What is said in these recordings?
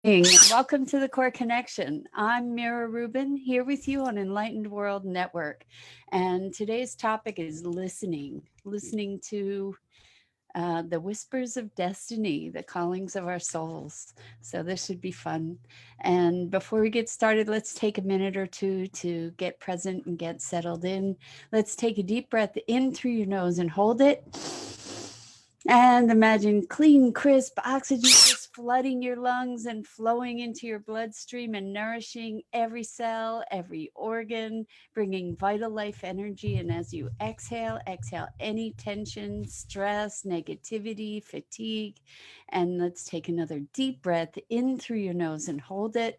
Welcome to the Core Connection. I'm Mira Rubin here with you on Enlightened World Network. And today's topic is listening to the whispers of destiny, the callings of our souls. So this should be fun. And before we get started, let's take a minute or two to get present and get settled in. Let's take a deep breath in through your nose and hold it. And imagine clean, crisp oxygen just flooding your lungs and flowing into your bloodstream and nourishing every cell, every organ, bringing vital life energy. And as you exhale any tension, stress, negativity, fatigue. And let's take another deep breath in through your nose and hold it.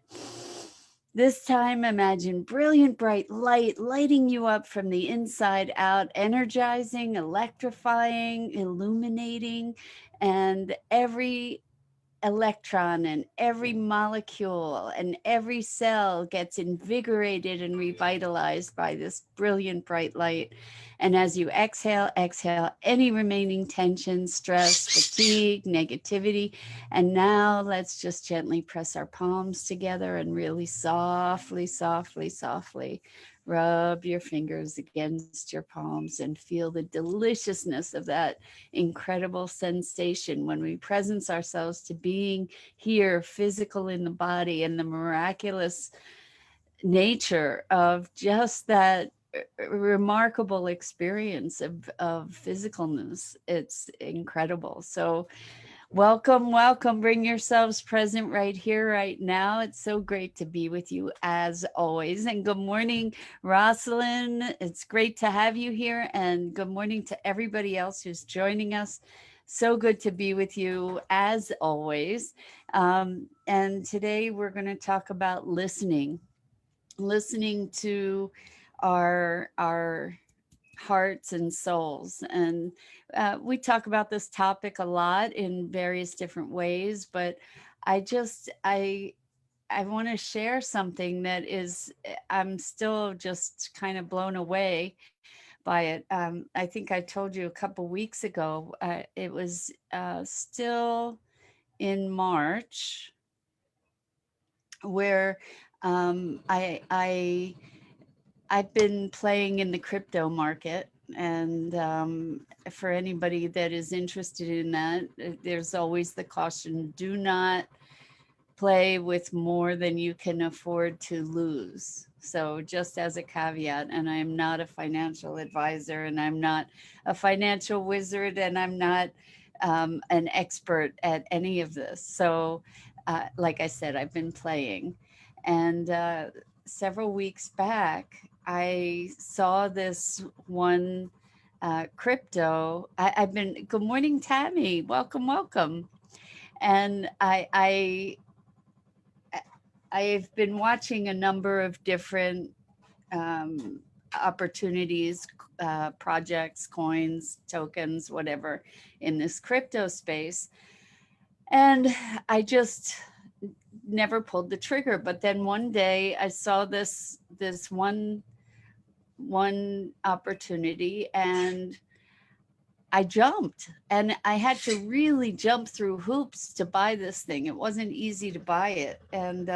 This time, imagine brilliant bright light lighting you up from the inside out, energizing, electrifying, illuminating, and every electron and every molecule and every cell gets invigorated and revitalized by this brilliant bright light. And as you exhale any remaining tension, stress, fatigue, negativity. And now let's just gently press our palms together and really softly rub your fingers against your palms and feel the deliciousness of that incredible sensation when we presence ourselves to being here, physical in the body, and the miraculous nature of just that remarkable experience of physicalness. It's incredible. So welcome. Bring yourselves present right here, right now. It's so great to be with you as always. And good morning, Rosalind. It's great to have you here. And good morning to everybody else who's joining us. So good to be with you as always. And today we're going to talk about listening to our hearts and souls. And we talk about this topic a lot in various different ways, but I just I want to share something that is I'm still just kind of blown away by it. I think I told you a couple weeks ago. It was still in March where I've been playing in the crypto market. And for anybody that is interested in that, there's always the caution, do not play with more than you can afford to lose. So, just as a caveat, and I'm not a financial advisor, and I'm not a financial wizard, and I'm not an expert at any of this. So, like I said, I've been playing. And several weeks back, I saw this one crypto. I've been, good morning, Tammy. Welcome. And I've been watching a number of different um, opportunities, projects, coins, tokens, whatever, in this crypto space. And I just never pulled the trigger. But then one day I saw this one opportunity, and I jumped, and I had to really jump through hoops to buy this thing. It wasn't easy to buy it. And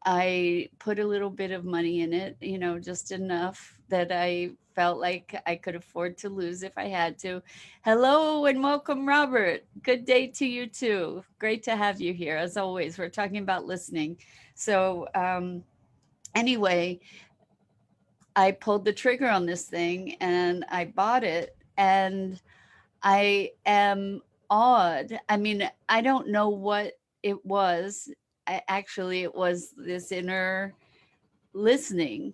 I put a little bit of money in it, just enough that I felt like I could afford to lose if I had to. Hello and welcome, Robert. Good day to you too. Great to have you here. As always, we're talking about listening. So, anyway, I pulled the trigger on this thing and I bought it. And I am awed. I mean, I don't know what it was. Actually, it was this inner listening,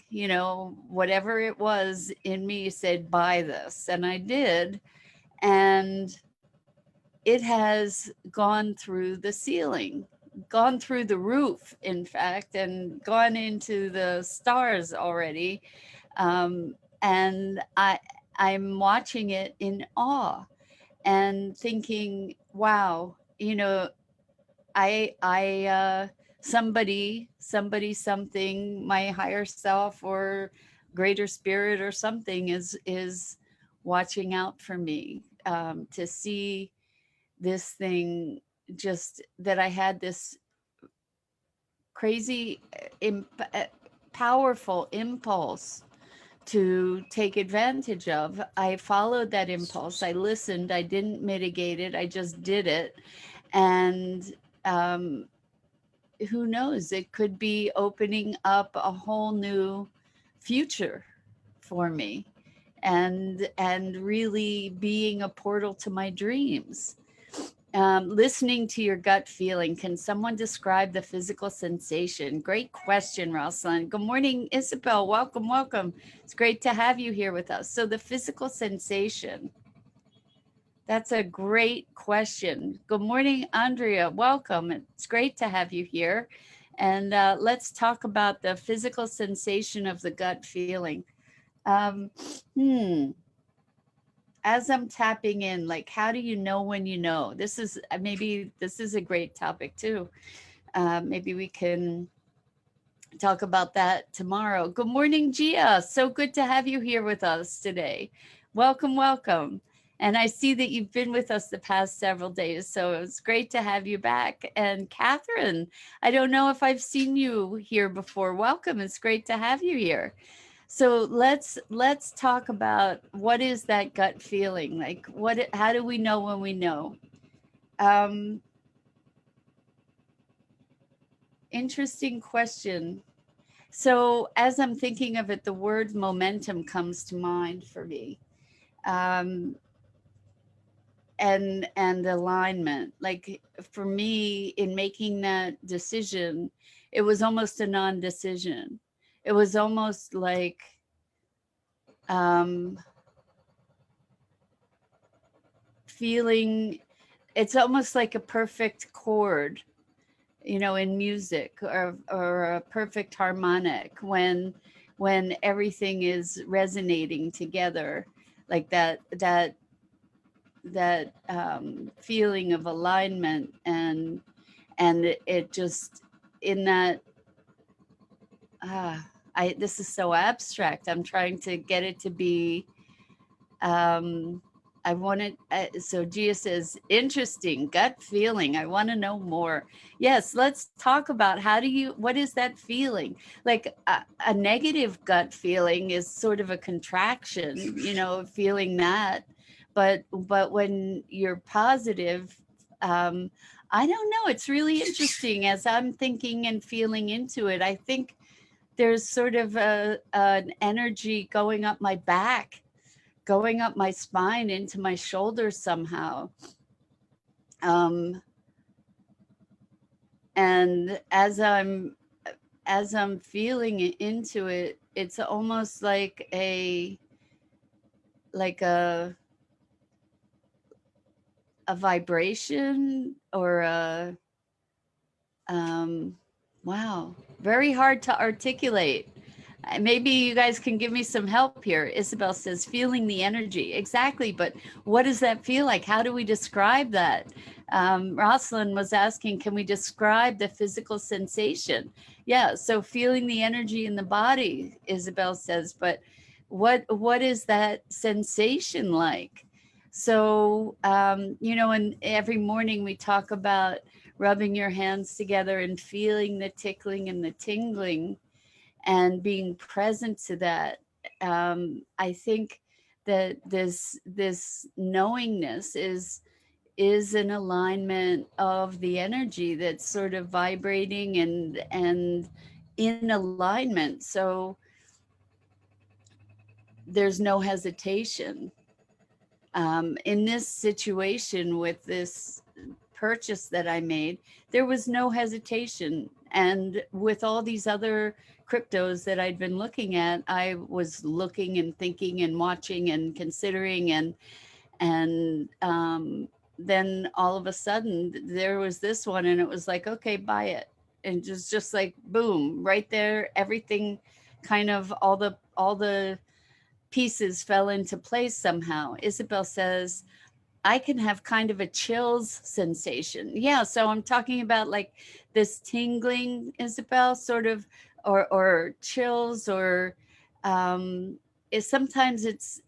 whatever it was in me said, buy this. And I did. And it has gone through the ceiling, gone through the roof, in fact, and gone into the stars already. And I'm watching it in awe and thinking, wow, I something, my higher self or greater spirit or something is watching out for me, to see this thing, just that I had this crazy, powerful impulse to take advantage of. I followed that impulse. I listened. I didn't mitigate it. I just did it. And um, who knows? It could be opening up a whole new future for me, and really being a portal to my dreams. Listening to your gut feeling. Can someone describe the physical sensation? Great question, Rosalind. Good morning, Isabel. Welcome, welcome. It's great to have you here with us. So, the physical sensation, that's a great question. Good morning, Andrea. Welcome. It's great to have you here. And let's talk about the physical sensation of the gut feeling. Um, hmm as I'm tapping in, like, how do you know when you know? This is maybe this is a great topic too. Maybe we can talk about that tomorrow. Good morning, Gia. So good to have you here with us today. Welcome, welcome. And I see that you've been with us the past several days, so it's great to have you back. And Catherine, I don't know if I've seen you here before. Welcome. It's great to have you here. So let's talk about what is that gut feeling like. How do we know when we know? Um, Interesting question. So as I'm thinking of it, the word momentum comes to mind for me, um, and alignment. Like for me, in making that decision, it was almost a non-decision. It was almost like um, feeling. It's almost like a perfect chord, in music, or a perfect harmonic when everything is resonating together, like that feeling of alignment, and it just in that I this is so abstract. I'm trying to get it to be um I wanted, so Gia says, interesting gut feeling. I want to know more. Yes, let's talk about what is that feeling? Like a negative gut feeling is sort of a contraction, feeling that. But when you're positive, um, I don't know. It's really interesting as I'm thinking and feeling into it. I think there's sort of an energy going up my back, going up my spine into my shoulders somehow. Um, and as I'm feeling into it, it's almost like a vibration, or a um, wow, very hard to articulate. Maybe you guys can give me some help here. Isabel says, feeling the energy. Exactly. But what does that feel like? How do we describe that? Rosalind was asking, can we describe the physical sensation? Yeah. So feeling the energy in the body, Isabel says, but what is that sensation like? So, and every morning we talk about rubbing your hands together and feeling the tickling and the tingling and being present to that. I think that this knowingness is an alignment of the energy that's sort of vibrating and in alignment. So there's no hesitation. In this situation with this purchase that I made, there was no hesitation. And with all these other cryptos that I'd been looking at, I was looking and thinking and watching and considering, and then all of a sudden there was this one, and it was like, okay, buy it. And just like boom, right there, everything kind of all the pieces fell into place somehow. Isabel says, I can have kind of a chills sensation. Yeah, so I'm talking about like this tingling, Isabel, sort of, or chills, or sometimes it's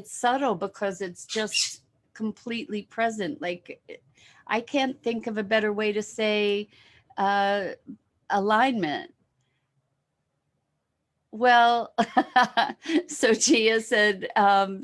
subtle because it's just completely present. Like I can't think of a better way to say uh, alignment. Well, so Gia said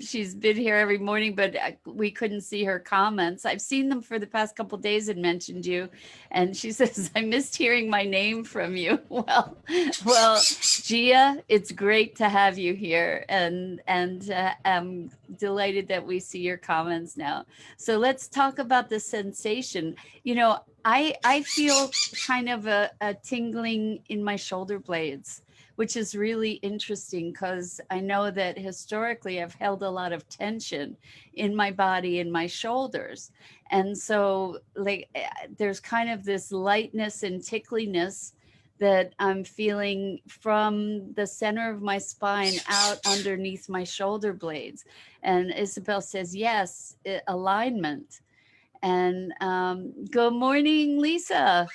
she's been here every morning, but we couldn't see her comments. I've seen them for the past couple of days and mentioned you. And she says, I missed hearing my name from you. Well, Gia, it's great to have you here. And I'm delighted that we see your comments now. So let's talk about the sensation. You know, I feel kind of a tingling in my shoulder blades, which is really interesting because I know that historically I've held a lot of tension in my body and my shoulders. And so like there's kind of this lightness and tickliness that I'm feeling from the center of my spine out underneath my shoulder blades. And Isabel says, yes, alignment. And good morning, Lisa,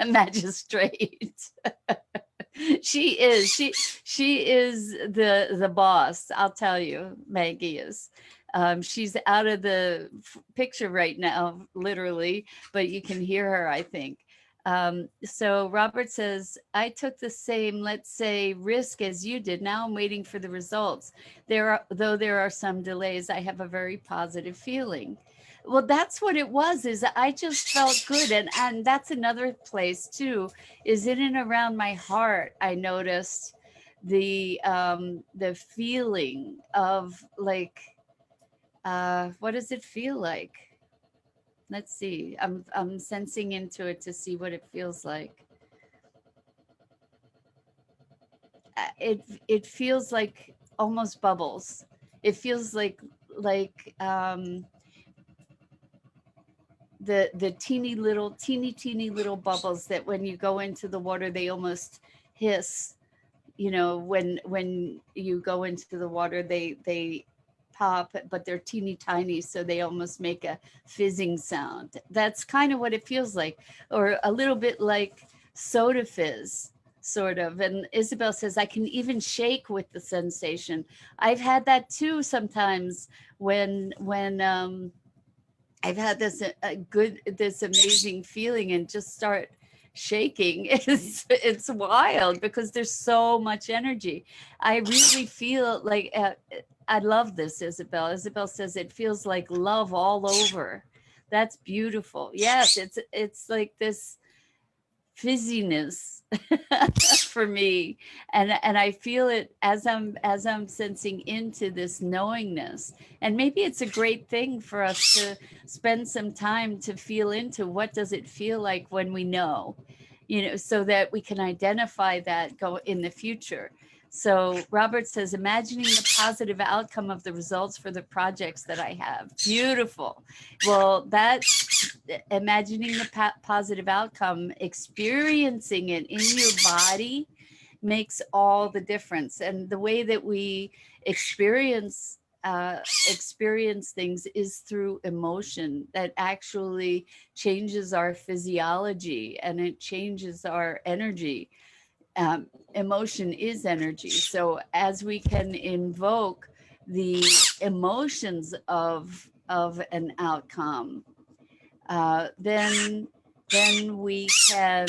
magistrate. She is the boss. I'll tell you, Maggie is. She's out of the picture right now, literally, but you can hear her, I think. So Robert says, I took the same, let's say, risk as you did. Now I'm waiting for the results. Though there are some delays, I have a very positive feeling. Well, that's what it was, is I just felt good. And that's another place too, is in and around my heart. I noticed the feeling of like, what does it feel like? Let's see. I'm sensing into it to see what it feels like. It feels like almost bubbles. It feels like the teeny little bubbles that when you go into the water they almost hiss. You know, when you go into the water they pop, but they're teeny tiny, so they almost make a fizzing sound. That's kind of what it feels like, or a little bit like soda fizz, sort of. And Isabel says, I can even shake with the sensation. I've had that too sometimes when I've had this amazing feeling and just start shaking. It's wild because there's so much energy. I really feel like I love this, Isabel. Isabel says it feels like love all over. That's beautiful. Yes, it's like this fizziness for me, and I feel it as I'm sensing into this knowingness. And maybe it's a great thing for us to spend some time to feel into what does it feel like when we know, so that we can identify that go in the future. So Robert says, imagining the positive outcome of the results for the projects that I have. Beautiful. Well, that's imagining the positive outcome, experiencing it in your body makes all the difference. And the way that we experience experience things is through emotion that actually changes our physiology and it changes our energy. Emotion is energy. So as we can invoke the emotions of an outcome, then we can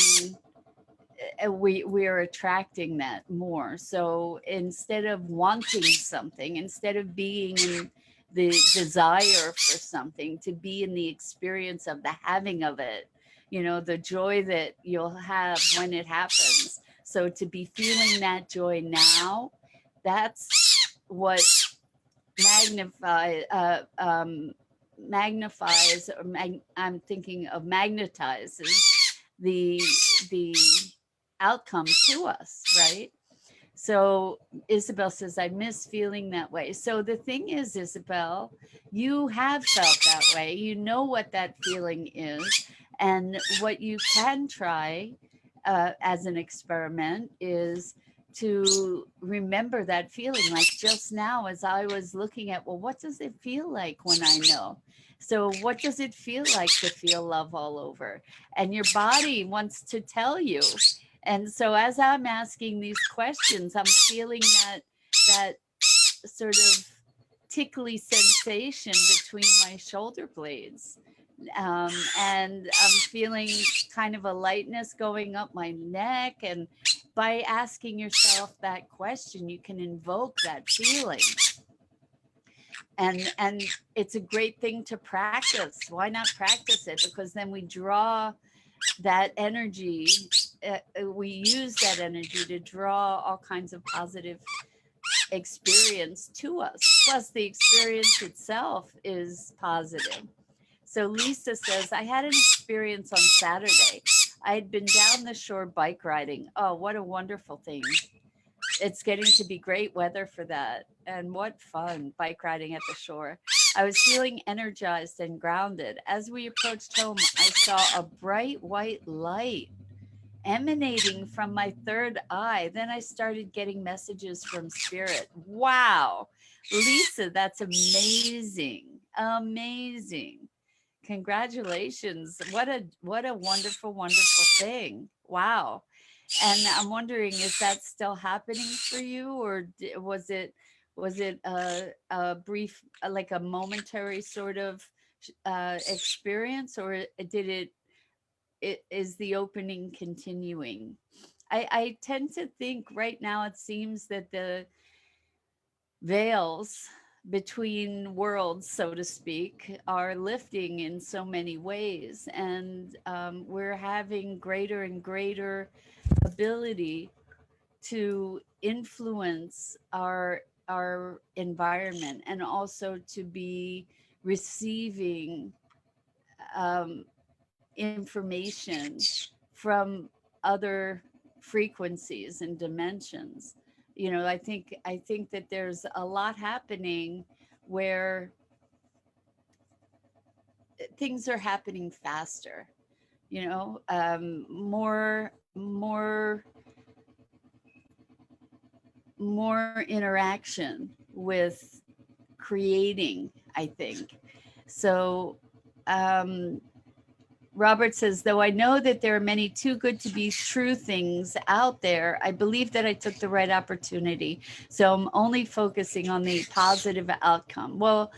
we are attracting that more. So instead of wanting something, instead of being in the desire for something, to be in the experience of the having of it, the joy that you'll have when it happens. So to be feeling that joy now, that's what magnify magnifies, or I'm thinking of magnetizes the the outcome to us, right? So Isabel says, I miss feeling that way. So the thing is, Isabel, you have felt that way. You know what that feeling is. And what you can try as an experiment is to remember that feeling. Like just now, as I was looking at, well, what does it feel like when I know? So what does it feel like to feel love all over? And your body wants to tell you. And so as I'm asking these questions, I'm feeling that sort of tickly sensation between my shoulder blades. and I'm feeling kind of a lightness going up my neck. And by asking yourself that question, you can invoke that feeling. And it's a great thing to practice. Why not practice it? Because then we draw that energy. We use that energy to draw all kinds of positive experience to us. Plus, the experience itself is positive. So Lisa says, I had an experience on Saturday. I had been down the shore bike riding. Oh, what a wonderful thing. It's getting to be great weather for that. And what fun bike riding at the shore. I was feeling energized and grounded. As we approached home, I saw a bright white light emanating from my third eye. Then I started getting messages from spirit. Wow. Lisa, that's amazing. Amazing. Congratulations. What a wonderful, wonderful thing. Wow. And I'm wondering, is that still happening for you, or was it a brief, like a momentary sort of experience, or did it is the opening continuing? I tend to think right now it seems that the veils between worlds, so to speak, are lifting in so many ways, and we're having greater and greater ability to influence our environment, and also to be receiving um, information from other frequencies and dimensions. I think that there's a lot happening where things are happening faster, more interaction with creating, I think. So um, Robert says, though I know that there are many too good to be true things out there, I believe that I took the right opportunity. So I'm only focusing on the positive outcome. Well,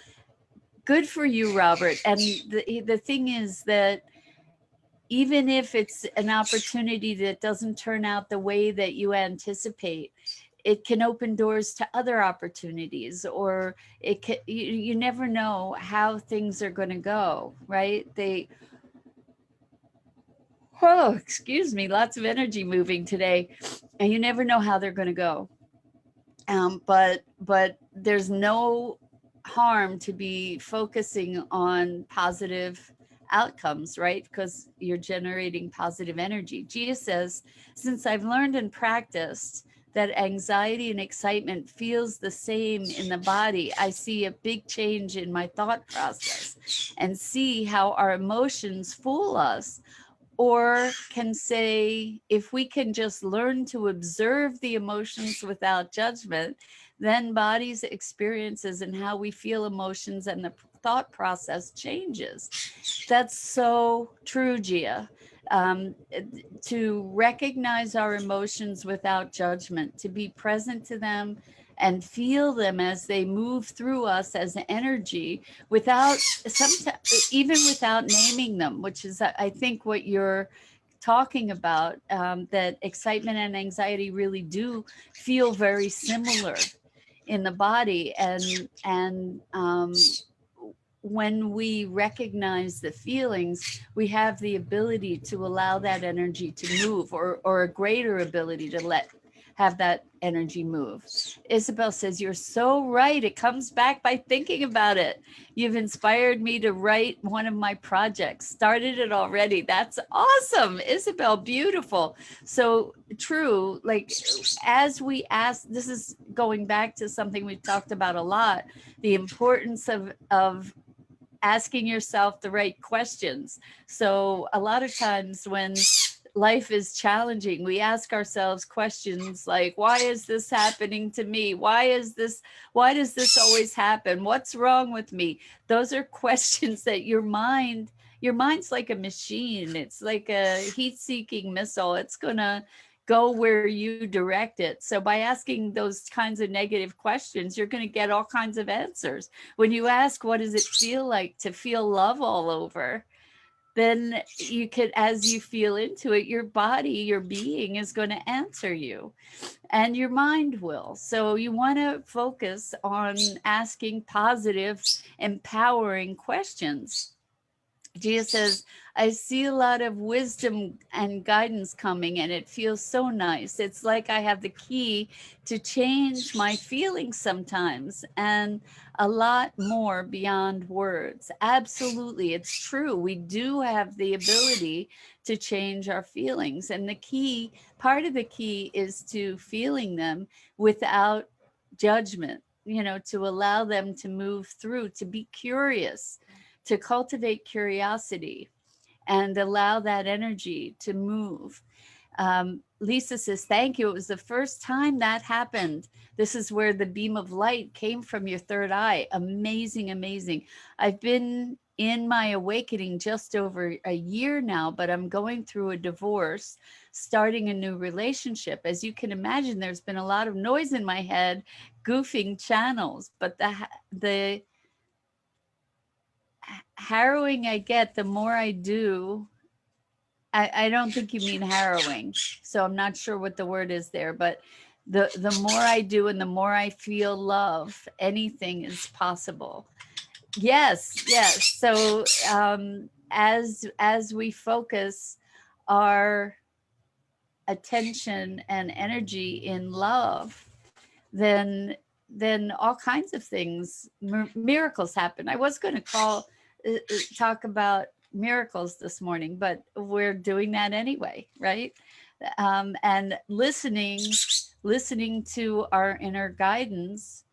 good for you, Robert. And the thing is that even if it's an opportunity that doesn't turn out the way that you anticipate, it can open doors to other opportunities, or you never know how things are going to go, right? Oh, excuse me, lots of energy moving today, and you never know how they're going to go. But there's no harm to be focusing on positive outcomes, right? Because you're generating positive energy. Gia says, since I've learned and practiced that anxiety and excitement feels the same in the body, I see a big change in my thought process and see how our emotions fool us. Or can say, if we can just learn to observe the emotions without judgment, then body's experiences and how we feel emotions and the thought process changes. That's so true, Gia. Um, to recognize our emotions without judgment, to be present to them and feel them as they move through us as energy, without even without naming them, which is, I think, what you're talking about. That excitement and anxiety really do feel very similar in the body, and when we recognize the feelings, we have the ability to allow that energy to move, or a greater ability to have that energy move. Isabel says, you're so right. It comes back by thinking about it. You've inspired me to write one of my projects. Started it already. That's awesome, Isabel. Beautiful. So true. Like, as we ask, this is going back to something we've talked about a lot, the importance of asking yourself the right questions. So a lot of times when life is challenging, we ask ourselves questions like, why is this happening to me? Why does this always happen? What's wrong with me? Those are questions that your mind's like a machine. It's like a heat-seeking missile. It's gonna go where you direct it. So by asking those kinds of negative questions, you're going to get all kinds of answers. When you ask, what does it feel like to feel love all over? then you could, as you feel into it, your body, your being is going to answer you, and your mind will. So you want to focus on asking positive, empowering questions. Jesus says, I see a lot of wisdom and guidance coming, and it feels so nice. It's like I have the key to change my feelings sometimes, and a lot more beyond words. Absolutely. It's true. We do have the ability to change our feelings. And the key, part of the key is to feeling them without judgment, to allow them to move through, to be curious, to cultivate curiosity and allow that energy to move. Lisa says, thank you. It was the first time that happened. This is where the beam of light came from your third eye. Amazing, amazing. I've been in my awakening just over a year now, but I'm going through a divorce, starting a new relationship. As you can imagine, there's been a lot of noise in my head, goofing channels, but the harrowing I get, the more I do. I don't think you mean harrowing, so I'm not sure what the word is there, but the more I do and the more I feel love, anything is possible. Yes, yes. So as we focus our attention and energy in love, then all kinds of things, miracles happen. I was going to talk about miracles this morning, but we're doing that anyway, right? And listening to our inner guidance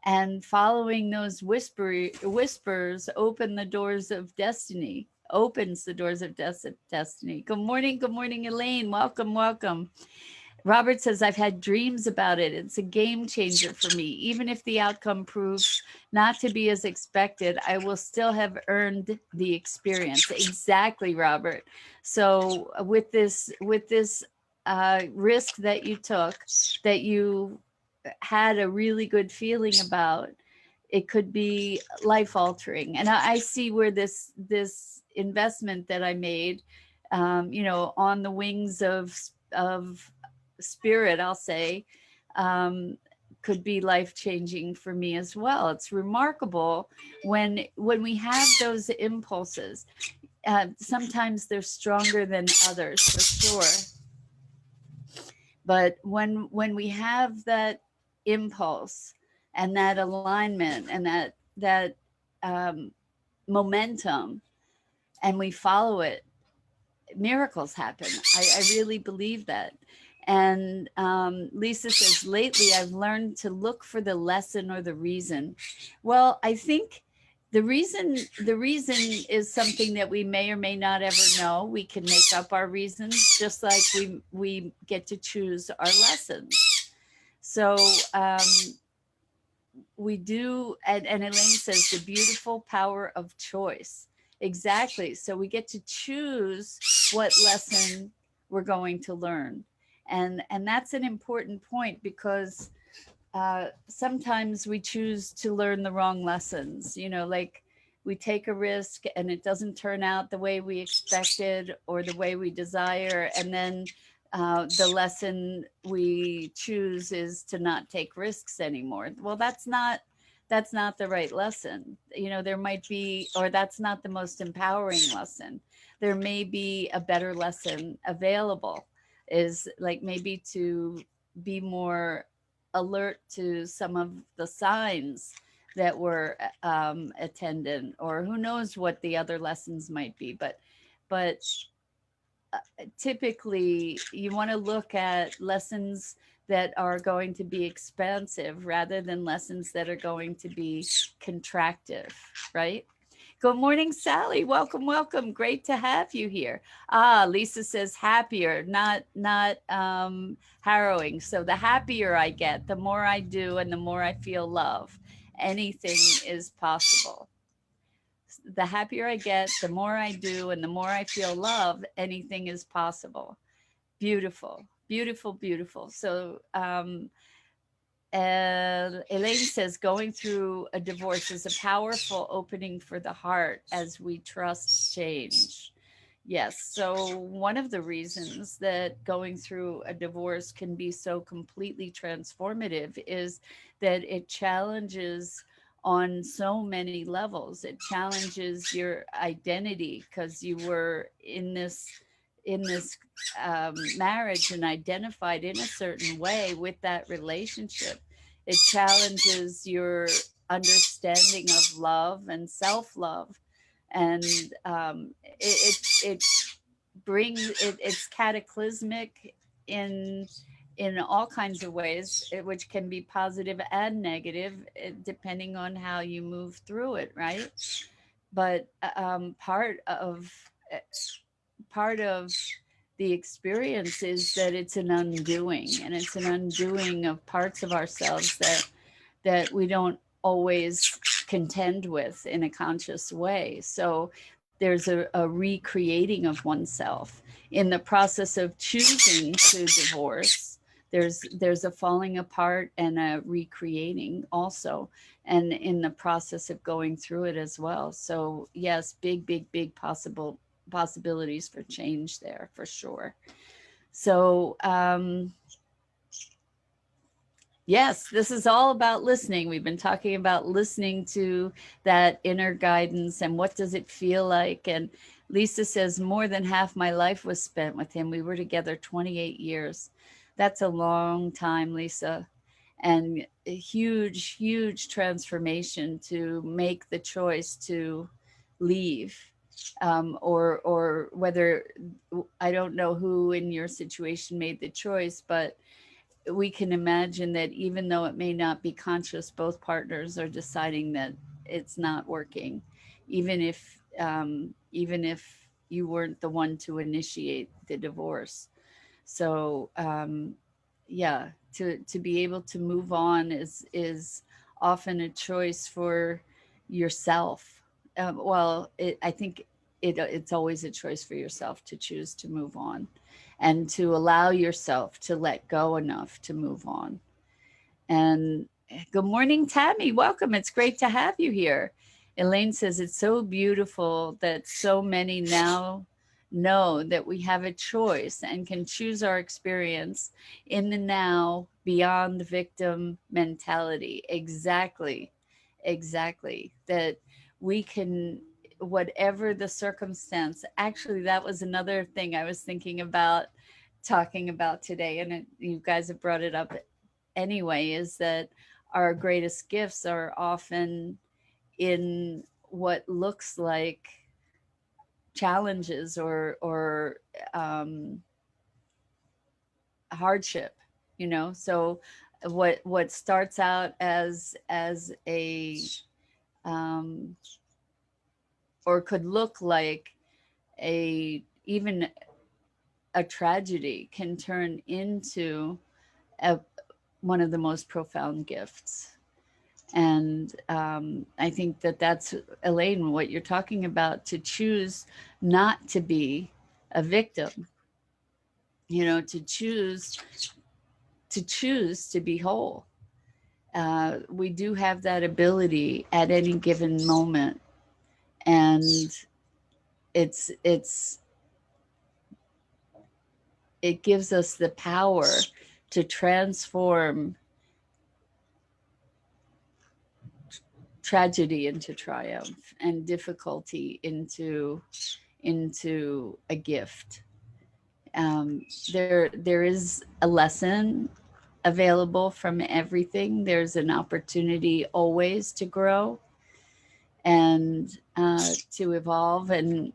and following those whispers open the doors of destiny, opens the doors of destiny. Good morning, Elaine. Welcome, welcome. Robert says, I've had dreams about it. It's a game changer for me. Even if the outcome proves not to be as expected, I will still have earned the experience. Exactly, Robert. So with this risk that you took, that you had a really good feeling about, it could be life altering. And I see where this investment that I made, on the wings of spirit, I'll say, um, could be life changing for me as well. It's remarkable when we have those impulses. Sometimes they're stronger than others, for sure. But when we have that impulse and that alignment and that um, momentum, and we follow it, miracles happen. I really believe that. And Lisa says, lately I've learned to look for the lesson or the reason. Well, I think the reason is something that we may or may not ever know. We can make up our reasons, just like we get to choose our lessons. So we do, and Elaine says the beautiful power of choice. Exactly. So we get to choose what lesson we're going to learn. And that's an important point, because sometimes we choose to learn the wrong lessons, like we take a risk and it doesn't turn out the way we expected or the way we desire. And then the lesson we choose is to not take risks anymore. Well, that's not the right lesson. There might be, or that's not the most empowering lesson. There may be a better lesson available, is like maybe to be more alert to some of the signs that were attendant, or who knows what the other lessons might be. But typically you want to look at lessons that are going to be expansive rather than lessons that are going to be contractive, right? Good morning, Sally. Welcome, welcome. Great to have you here. Lisa says happier, not harrowing. So the happier I get, the more I do, and the more I feel love. Anything is possible. The happier I get, the more I do, and the more I feel love, anything is possible. Beautiful, beautiful, beautiful. So Elaine says, going through a divorce is a powerful opening for the heart as we trust change. Yes. So, one of the reasons that going through a divorce can be so completely transformative is that it challenges on so many levels. It challenges your identity because you were in this marriage and identified in a certain way with that relationship. It challenges your understanding of love and self love, and it brings it's cataclysmic in all kinds of ways, which can be positive and negative, depending on how you move through it, right? But uh, part of the experience is that it's an undoing, and it's an undoing of parts of ourselves that we don't always contend with in a conscious way. So there's a recreating of oneself in the process of choosing to divorce. There's a falling apart and a recreating also, and in the process of going through it as well. So yes, big possibilities for change there for sure. So yes, this is all about listening. We've been talking about listening to that inner guidance and what does it feel like. And Lisa says, more than half my life was spent with him. We were together 28 years. That's a long time, Lisa. And a huge transformation to make the choice to leave. Or whether, I don't know who in your situation made the choice, but we can imagine that even though it may not be conscious, both partners are deciding that it's not working, even if you weren't the one to initiate the divorce. So yeah, to be able to move on is often a choice for yourself. I think it's always a choice for yourself to choose to move on, and to allow yourself to let go enough to move on. And good morning, Tammy. Welcome. It's great to have you here. Elaine says it's so beautiful that so many now know that we have a choice and can choose our experience in the now beyond the victim mentality. Exactly. Exactly. That we can, whatever the circumstance. Actually, that was another thing I was thinking about talking about today, and you guys have brought it up anyway, is that our greatest gifts are often in what looks like challenges or hardship, so what starts out as a um, or could look like a even a tragedy can turn into a, one of the most profound gifts. And I think that that's, Elaine, what you're talking about, to choose not to be a victim, to choose to be whole. We do have that ability at any given moment, and it's it gives us the power to transform tragedy into triumph and difficulty into a gift. There is a lesson available from everything. There's an opportunity always to grow and to evolve, and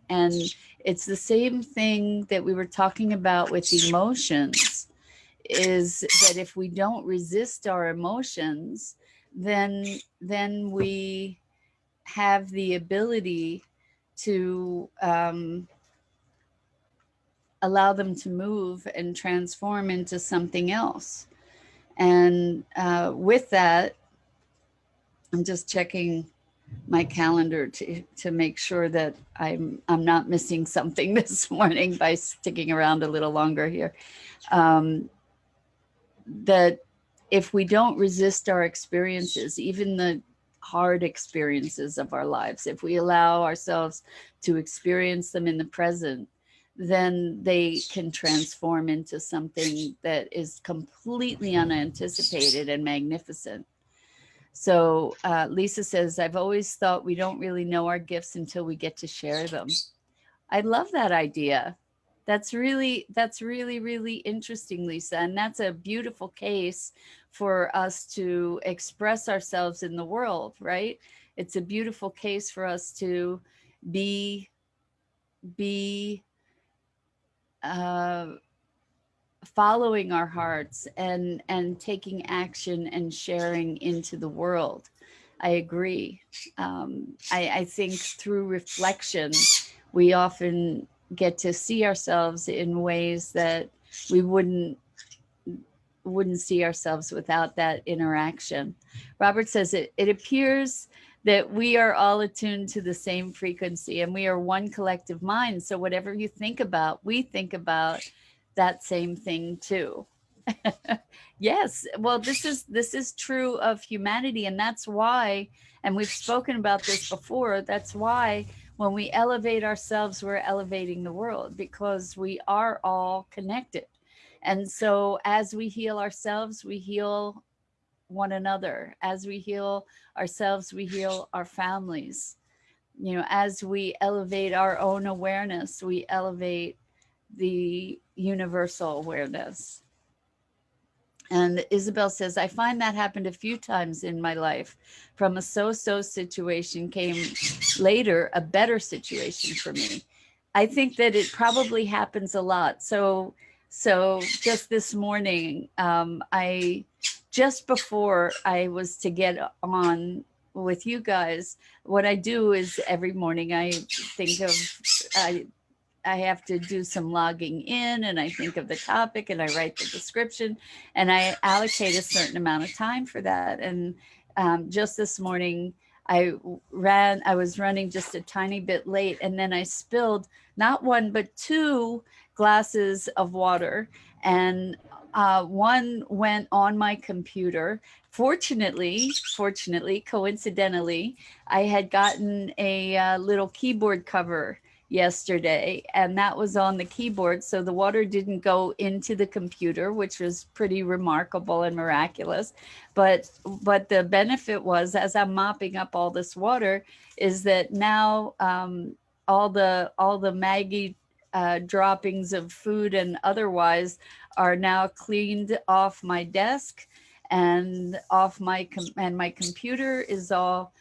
it's the same thing that we were talking about with emotions, is that if we don't resist our emotions, then we have the ability to allow them to move and transform into something else. And with that, I'm just checking my calendar to make sure that I'm not missing something this morning by sticking around a little longer here. Um, that if we don't resist our experiences, even the hard experiences of our lives, if we allow ourselves to experience them in the present, then they can transform into something that is completely unanticipated and magnificent. So Lisa says, I've always thought we don't really know our gifts until we get to share them. I love that idea. That's really, really interesting, Lisa. And that's a beautiful case for us to express ourselves in the world, right? It's a beautiful case for us to be be uh, following our hearts and taking action and sharing into the world. I agree. I think through reflection, we often get to see ourselves in ways that we wouldn't see ourselves without that interaction. Robert says it appears that we are all attuned to the same frequency and we are one collective mind. So whatever you think about, we think about that same thing too. Yes, well, this is true of humanity, and that's why, and we've spoken about this before, that's why when we elevate ourselves, we're elevating the world because we are all connected. And so as we heal ourselves, we heal one another. As we heal ourselves, we heal our families. You know, as we elevate our own awareness, we elevate the universal awareness. And Isabel says, I find that happened a few times in my life. From a so situation came later a better situation for me. I think that it probably happens a lot. So just this morning, I just before I was to get on with you guys, what I do is every morning I think of I have to do some logging in and I think of the topic and I write the description and I allocate a certain amount of time for that. And just this morning, I was running just a tiny bit late and then I spilled not one, but two glasses of water. And one went on my computer. Fortunately, coincidentally, I had gotten a little keyboard cover yesterday and that was on the keyboard, so the water didn't go into the computer, which was pretty remarkable and miraculous. But the benefit was, as I'm mopping up all this water, is that now all the Maggie droppings of food and otherwise are now cleaned off my desk and off and my computer is all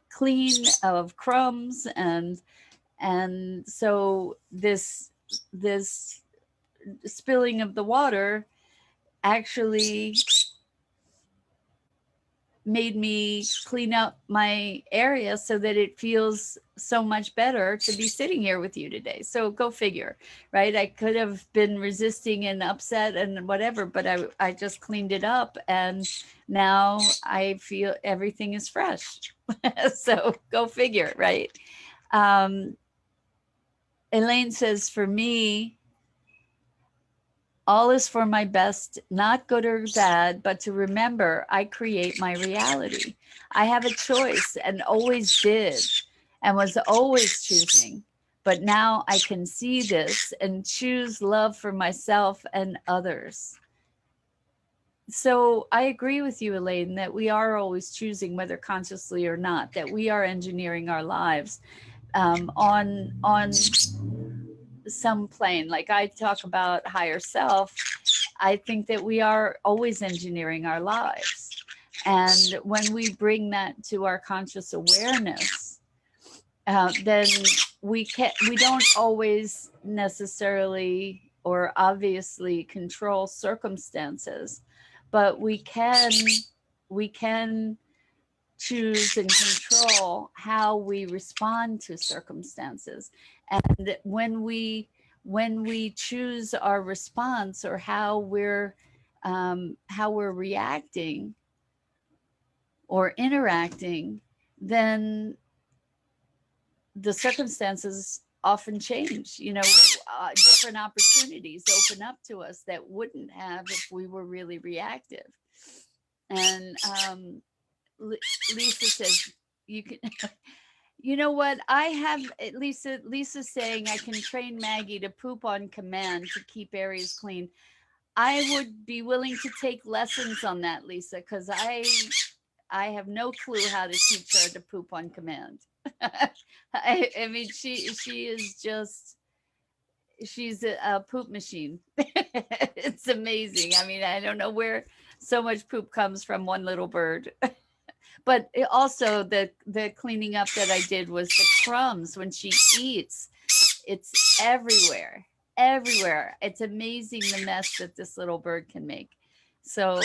clean of crumbs. And so this spilling of the water actually made me clean up my area so that it feels so much better to be sitting here with you today. So go figure, right? I could have been resisting and upset and whatever, but I just cleaned it up and now I feel everything is fresh. So go figure, right? um, Elaine says, for me, all is for my best, not good or bad, but to remember I create my reality. I have a choice and always did and was always choosing. But now I can see this and choose love for myself and others. So I agree with you, Elaine, that we are always choosing, whether consciously or not, that we are engineering our lives on some plane. Like I talk about higher self, I think that we are always engineering our lives. And when we bring that to our conscious awareness, then we don't always necessarily or obviously control circumstances, but we can choose and control how we respond to circumstances. And when we choose our response or how we're reacting or interacting, then the circumstances often change. Different opportunities open up to us that wouldn't have if we were really reactive. And Lisa says you can You know what? I have Lisa's saying I can train Maggie to poop on command to keep areas clean. I would be willing to take lessons on that, Lisa, because I have no clue how to teach her to poop on command. I mean, she is just she's a poop machine. It's amazing. I mean, I don't know where so much poop comes from one little bird. But also the cleaning up that I did was the crumbs when she eats. It's everywhere, everywhere. It's amazing the mess that this little bird can make. So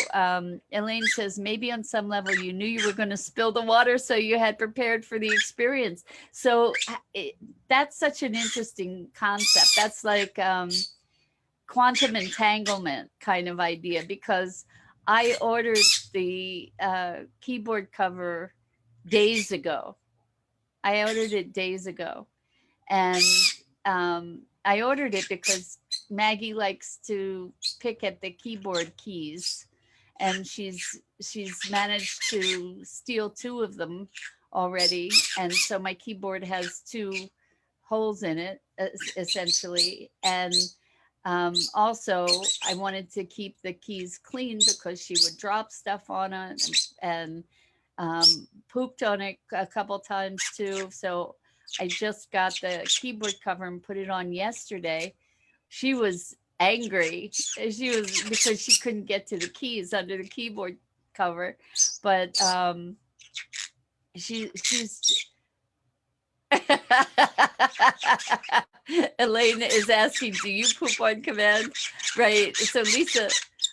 Elaine says maybe on some level you knew you were going to spill the water, so you had prepared for the experience. So that's such an interesting concept. That's like quantum entanglement kind of idea, because I ordered the keyboard cover days ago. I ordered it days ago, and I ordered it because Maggie likes to pick at the keyboard keys, and she's managed to steal two of them already, and so my keyboard has two holes in it essentially, and also I wanted to keep the keys clean because she would drop stuff on it and pooped on it a couple times too. So I just got the keyboard cover and put it on yesterday. She was angry. She was because she couldn't get to the keys under the keyboard cover, but she's Elaine is asking, "Do you poop on command?" Right. So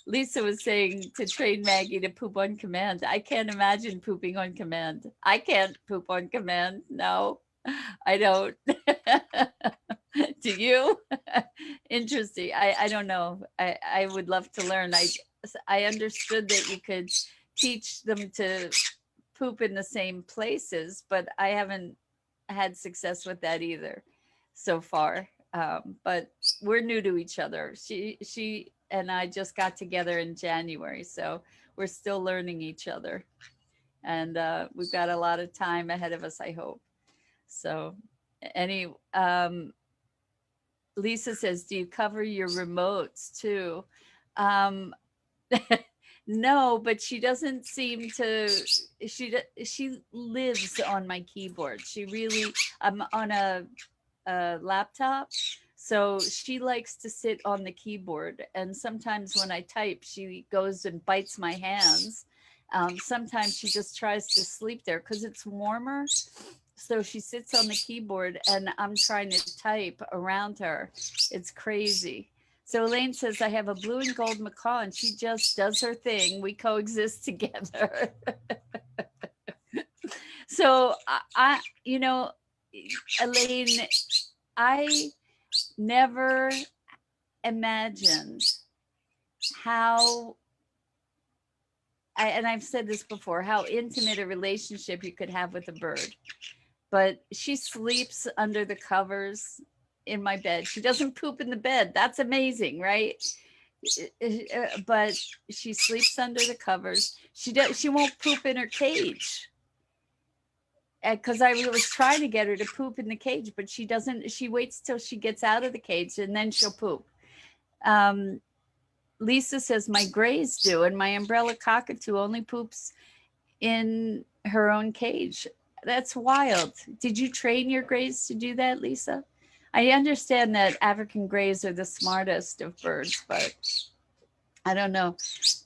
Lisa was saying to train Maggie to poop on command. I can't imagine pooping on command. I can't poop on command. No, I don't. Do you? Interesting. I don't know. I would love to learn. I understood that you could teach them to poop in the same places, but I haven't had success with that either so far. But we're new to each other. She and I just got together in January, so we're still learning each other, and we've got a lot of time ahead of us, I hope. So, any Lisa says, "Do you cover your remotes too?" Um, no, but she doesn't seem to. She lives on my keyboard. She really. I'm on a laptop. So she likes to sit on the keyboard. And sometimes when I type, she goes and bites my hands. Sometimes she just tries to sleep there because it's warmer. So she sits on the keyboard and I'm trying to type around her. It's crazy. So Elaine says, I have a blue and gold macaw and she just does her thing. We coexist together. So you know, Elaine, I never imagined how and I've said this before, how intimate a relationship you could have with a bird. But she sleeps under the covers in my bed. She doesn't poop in the bed. That's amazing, right? But she sleeps under the covers. She won't poop in her cage, because I was trying to get her to poop in the cage, but she doesn't. She waits till she gets out of the cage and then she'll poop. Um, Lisa says my grays do, and my umbrella cockatoo only poops in her own cage. That's wild. Did you train your grays to do that, Lisa? I understand that African grays are the smartest of birds, but I don't know.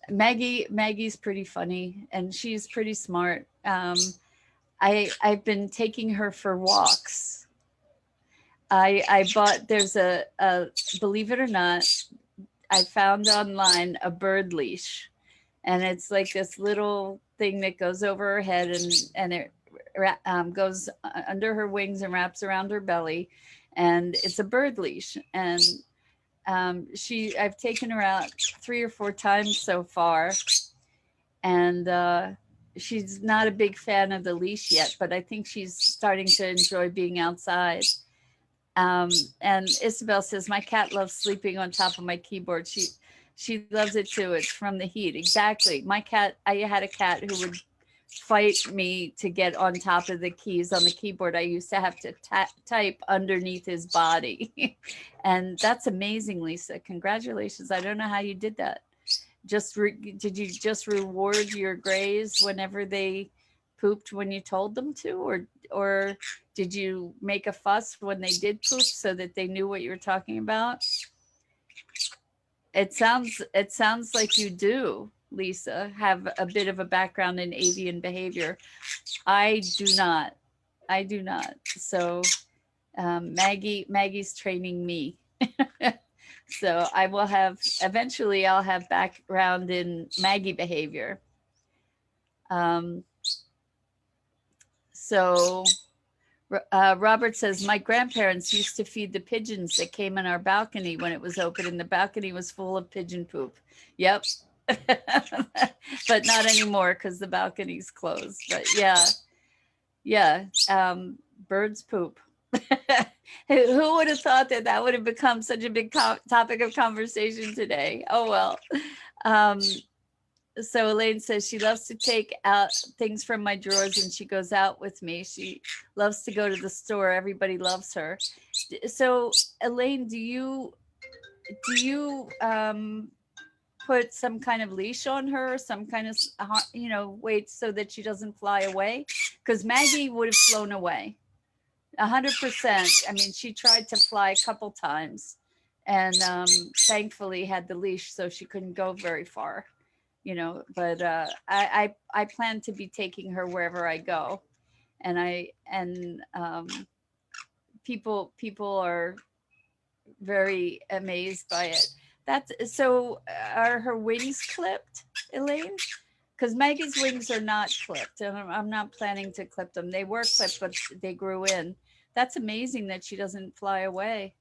Maggie's pretty funny, and she's pretty smart. I've been taking her for walks. I bought there's a believe it or not, I found online a bird leash, and it's like this little thing that goes over her head and it goes under her wings and wraps around her belly, and it's a bird leash. And I've taken her out 3 or 4 times so far, and she's not a big fan of the leash yet, but I think she's starting to enjoy being outside. Um, and Isabel says, my cat loves sleeping on top of my keyboard. She loves it too. It's from the heat. Exactly. My cat, I had a cat who would fight me to get on top of the keys on the keyboard. I used to have to type underneath his body. And that's amazing, Lisa. Congratulations. I don't know how you did that. Did you just reward your grays whenever they pooped when you told them to, or did you make a fuss when they did poop so that they knew what you were talking about? It sounds like you do, Lisa, have a bit of a background in avian behavior. I do not. I do not. So Maggie's training me. So I will have, eventually I'll have background in Maggie behavior. Um, so Robert says, my grandparents used to feed the pigeons that came in our balcony when it was open, and the balcony was full of pigeon poop. Yep. But not anymore because the balcony's closed. But yeah, birds poop. Who would have thought that that would have become such a big topic of conversation today? Oh, well. So Elaine says she loves to take out things from my drawers and she goes out with me. She loves to go to the store. Everybody loves her. So Elaine, do you put some kind of leash on her, some kind of weight so that she doesn't fly away? Because Maggie would have flown away 100%. I mean, she tried to fly a couple times, and thankfully had the leash, so she couldn't go very far. But I plan to be taking her wherever I go, and people are very amazed by it. That's so. Are her wings clipped, Elaine? Because Maggie's wings are not clipped, and I'm not planning to clip them. They were clipped, but they grew in. That's amazing that she doesn't fly away.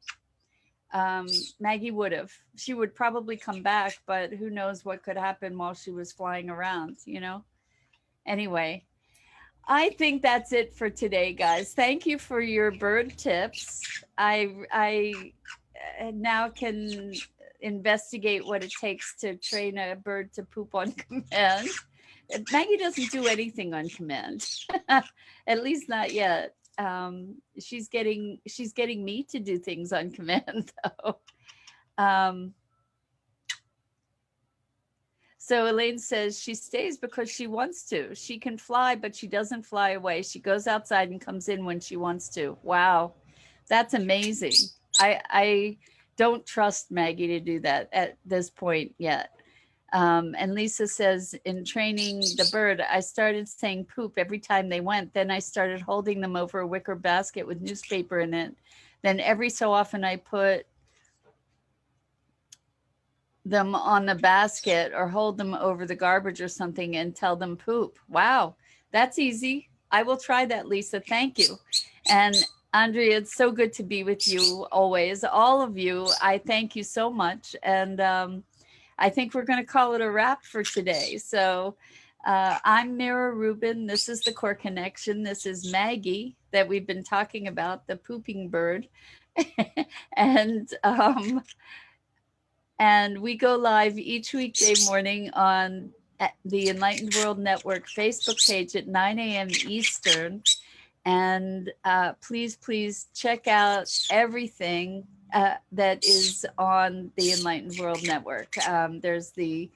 Maggie would have. She would probably come back, but who knows what could happen while she was flying around, Anyway, I think that's it for today, guys. Thank you for your bird tips. I now can investigate what it takes to train a bird to poop on command. Maggie doesn't do anything on command, at least not yet. She's getting me to do things on command though. Um, so Elaine says she stays because she wants to. She can fly, but she doesn't fly away. She goes outside and comes in when she wants to. Wow, that's amazing. I don't trust Maggie to do that at this point yet. And Lisa says, in training the bird, I started saying poop every time they went. Then I started holding them over a wicker basket with newspaper in it. Then every so often I put them on the basket or hold them over the garbage or something and tell them poop. Wow, that's easy. I will try that, Lisa. Thank you. And Andrea, it's so good to be with you always. All of you, I thank you so much. And I think we're going to call it a wrap for today. So I'm Mira Rubin. This is the Core Connection. This is Maggie that we've been talking about, the pooping bird. And we go live each weekday morning on the Enlightened World Network Facebook page at 9 a.m. Eastern. And please check out everything that is on the Enlightened World Network. There's the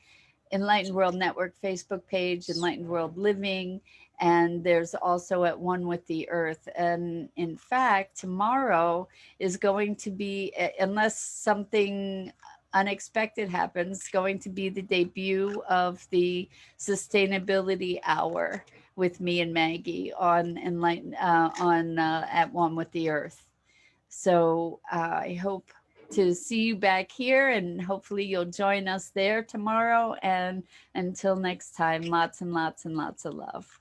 Enlightened World Network Facebook page, Enlightened World Living, and there's also at One with the Earth. And in fact, tomorrow is going to be, unless something unexpected happens, going to be the debut of the Sustainability Hour with me and Maggie on at One with the Earth. So I hope to see you back here, and hopefully you'll join us there tomorrow. And until next time, lots and lots and lots of love.